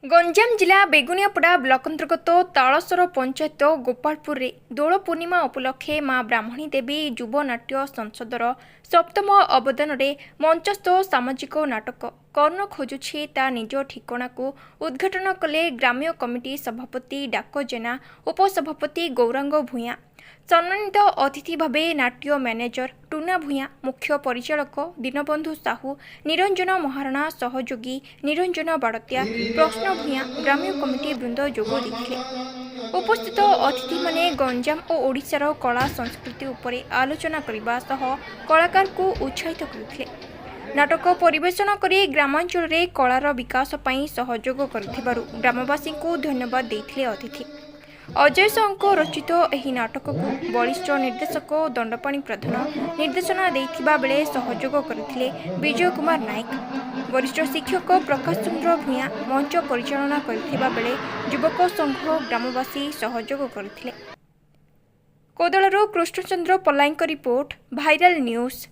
गंजाम जिला बेगुनियापड़ा ब्लॉक अंतर्गत तालसर पंचायत गोपालपुर रे दोल पूर्णिमा उपलक्षे मां ब्राह्मणी देवी युव नाट्य संसदर सप्तम अवदान मंचस्थ सामाजिक नाटक कर्ण खोजुछि ता निज ठिकणा को उद्घाटन कले ग्राम्य कमिटी सभापति डाक जेना उपसभापति गौरांग भूया। सम्मानित अतिथि भावे नाट्य मैनेजर टूना भूया, मुख्य परिचालक दीनबंधु साहू, निरंजन महाराणा, सहयोगी निरंजन बाड़तिया, प्रश्न भूया ग्राम्य कमिटी वृंद जोग देथिले। उपस्थित अतिथि माने गंजाम और ओडिशार कला संस्कृति उपरे आलोचना करबा सह कलाकार को उत्साहित करथिले। नाटक परिवेषण करी ग्रामांचल रे कलार विकास पई सहयोग करथिबारु ग्रामवासी को धन्यवाद देथिले। अतिथि अजय साहू रचित एही नाटक को वरिष्ठ निर्देशक दंडपाणी प्रधान निर्देशना देथिबा बेले सहयोग करथिले विजय कुमार नायक। वरिष्ठ शिक्षक प्रकाश चंद्र भूया मंच परिचालना करथिबा बेले युवक संघ ग्रामवासी सहयोग करथिले। कोदलरो कृष्णचंद्र पल्लाईଙ୍କ रिपोर्ट, भाइराल न्यूज।